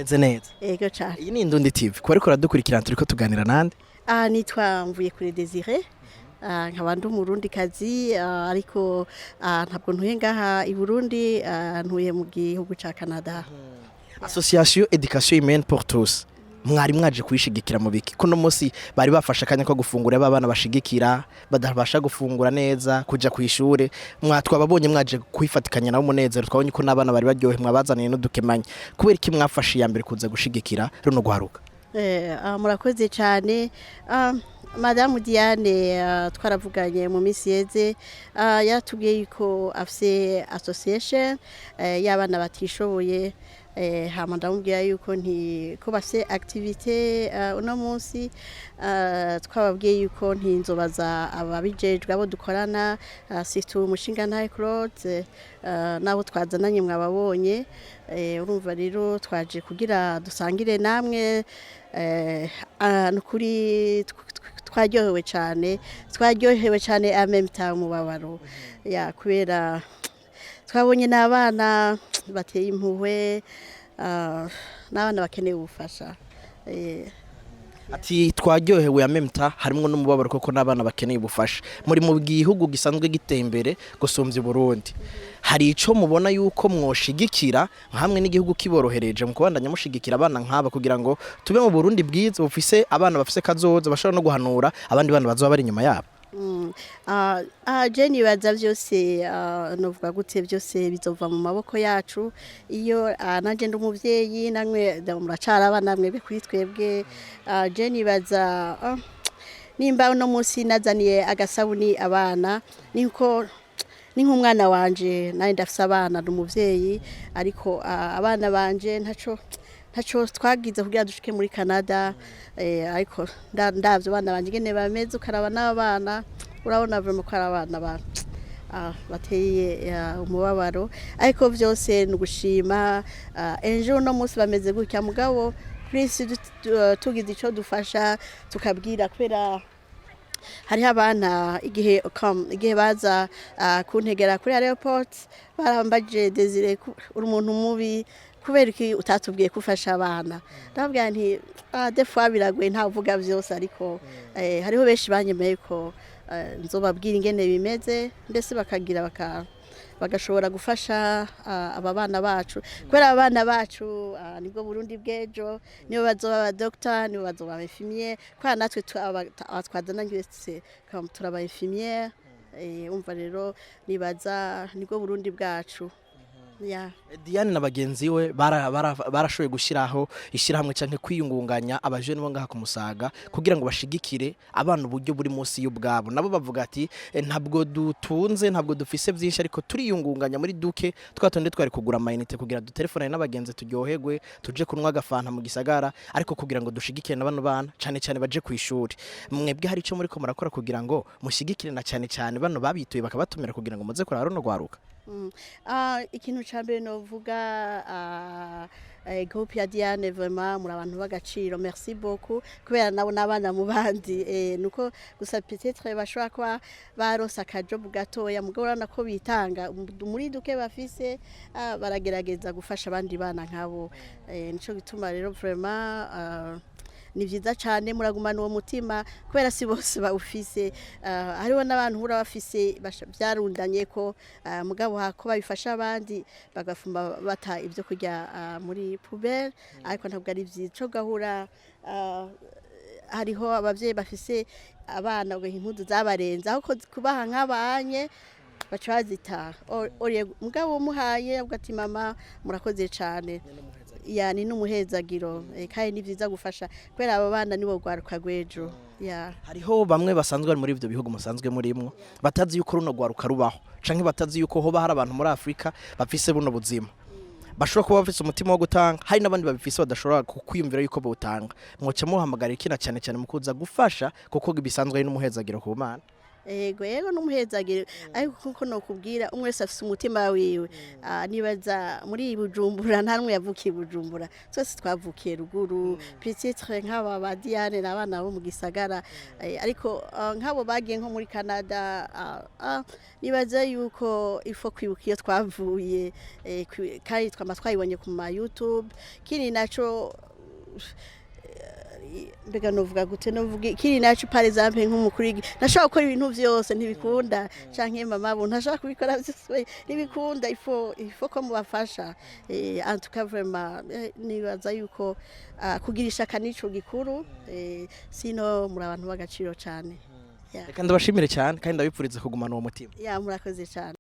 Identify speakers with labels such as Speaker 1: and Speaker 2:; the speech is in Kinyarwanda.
Speaker 1: meze neza.
Speaker 2: Ego cyane.
Speaker 1: Iyi ni Indundi TV. Ko ariko radukurikirana turiko tuganira nande?
Speaker 2: Nitwa mvuye kuri Desyree. Nkaba ndi umurundikazi ariko ntabwo ntuye ngaha i Burundi, ntuye mu gihugu ca Canada.
Speaker 1: Association Education Humaine pour tous. Mwari mwaje kuyishigikira mu biki? Kuno munsi bari bafasha akanya ko gufungura abana bashigikira, badabasha gufungura neza, kuja kwishure. Twababonye mwaje kuyifatikanya nabo umunezero, twabonye ko n'abana bari baryohe mwabazaniye n'udukemanye. Kubera iki mwafashe ya mbere kuza gushigikira runo gwaruka?
Speaker 2: Murakoze cyane. Madame Diane twaravuganye mu minsi yeze, yatubwiye yuko afise association y'abana batishoboye, hama ndamubwira yuko ko bafise activité uno munsi, twababwiye yuko nzobaza ababijejwe abo dukorana, surtout umushinga ntahe Claude, nabo twazananye mwababonye. Urumva rero twaje kugira dusangire namwe, nukuri twaryohewe cyane amemta umubabaro ya kubera twabonye n'abana bateye impuhwe, n'abana bakeneye ubufasha.
Speaker 1: Ati twaryohewe amemta harimo n'umubabaro koko n'abana bakeneye ubufasha. Muri mu gihugu gisanzwe giteye imbere gusumvya Burundi, hari ico mubona yuko mwoshigikira hamwe n'igihugu kiborohereje mu kubandanya mushigikira abana nk'aba kugira ngo tube mu Burundi bwiza bufise abana bafise kazoza bashobora no guhanura abandi bana bazoba bari inyuma yabo?
Speaker 2: Jenny baza byose, novuga gute, byose bizova mu maboko yacu. Iyo nanje ndi umuvyeyi namwe muracara abana namwe kuri twebwe. Jenny baza nimba no munsi nazaniye agasabuni abana, ni nk'umwana wanje naye ndafise abana n'umuvyeyi, ariko abana banje ntaco twagize kugira dushike muri Canada, ariko ndavyo abana banje gene bameze, ukaraba n'abana urabona vraiment ko abana bateye umubabaro, ariko vyose nugushima. Ejo no munsi bameze gutya, mugabo please tugize ico dufasha tukabwira, kubera hariho abana igihe baza kuntegera kuri airport barambaje Desyree uri umuntu mubi kubera iki utatubwiye kufasha abana. Ndababwira nti des fois biragoye ntavuga vyose, ariko hariho benshi banyemeye ko nzobabwira ingene bimeze, ndetse bakagira bagashobora gufasha aba bana bacu, kubera abana bacu nibwo Burundi bw'ejo, nibo bazoba aba doctor, nibo bazoba aba infirmier, kubera natwe twazananye turaba infirmier. Umva rero nibaza nibwo Burundi bwacu.
Speaker 1: Diane na bagenzi we barashoboye gushiraho ishirahamwe canke kwiyungunganya abajene bo ngaha ku Musaga kugira ngo bashigikire abana uburyo buri munsi y'ubwabo. Nabo bavuga ati ntabwo dutunze, ntabwo dufise vyinshi, ariko turiyungunganya muri duke twatonde twari kugura amayinite kugira dutelefone n'abagenzi turyoherwe, tuje kunwa agafanta mu gisagara, ariko kugira ngo dushigikire n'abana bana cane cane baje kwishuri. Mwebwe hari ico muri ko murakora kugira ngo mushigikire na cane cane bano babituye bakabatumira kugira ngo muze kurara no gwaruka?
Speaker 2: Ikintu cyambere novuga, groupe ya Diane vraiment muri abantu bagaciro, merci beaucoup, kubera nabo nabana mu bandi, nuko gusa peut-être bashobora kuba baronsa akajob gatoya, mugabo urabona ko bitanga muri duke bafise, baragerageza gufasha abandi bana nkabo. Nico gituma rero vraiment ni vyiza cyane muragumana uwo mutima, kubera si bose bawufise. Hariho n'abantu hura bafise byarundanye ko mugabo hako babifasha abandi bagafumba bata ibyo kurya muri poubelle, ariko ntabwo ari vyiza co gahura. Hariho abavyeyi bafise abana ngo impuzu zabarenza, aho kubaha nk'abanye baca bazitaha, mugabo umuhaye ugati mama murakoze cyane, ni n'umuhezagiro, kandi ni vyiza gufasha, kubera aba bana nibo gwaruka gwejo.
Speaker 1: Hariho bamwe basanzwe bari muri ivyo bihugu musanzwe murimwo batazi yuko runo gwaruka rubaho, canke batazi yuko hoba hari abantu muri Afrika bafise buno buzima, bashobora kuba bafise umutima wo gutanga, hari n'abandi babifise badashobora kwiyumvira yuko bawutanga. Mwoca muhamagara ikina cyane cyane mu kuza gufasha, kuko bisanzwe ari n'umuhezagiro ku Mana.
Speaker 2: yego n'umuhezagire ariko kuko nokubwira umwe wese afise umutima wiwe nibaza muri Bujumbura nta numwe yavukiye Bujumbura twese twavukiye ruguru peut-être nk'aba ba Diane n'abana bo mu gisagara ariko nk'abo bagiye nko muri Canada nibaza yuko ifo kwibuka iyo twavuye kandi twayibonye ku ma YouTube kini naco mbega novuga gute novuga kiri nacu par exemple nk'umukuru nashaka gukora ibintu vyose ntibikunda canke mama bo ntashaka kubikora byose ntibikunda ifo ko mubafasha en tout cas vraiment nibaza yuko kugirisha kanico gikuru sino muri abantu bagaciro cyane
Speaker 1: reka ndabashimire cyane kandi ndabipfuriza kugumana uwo mutima
Speaker 2: murakoze cyane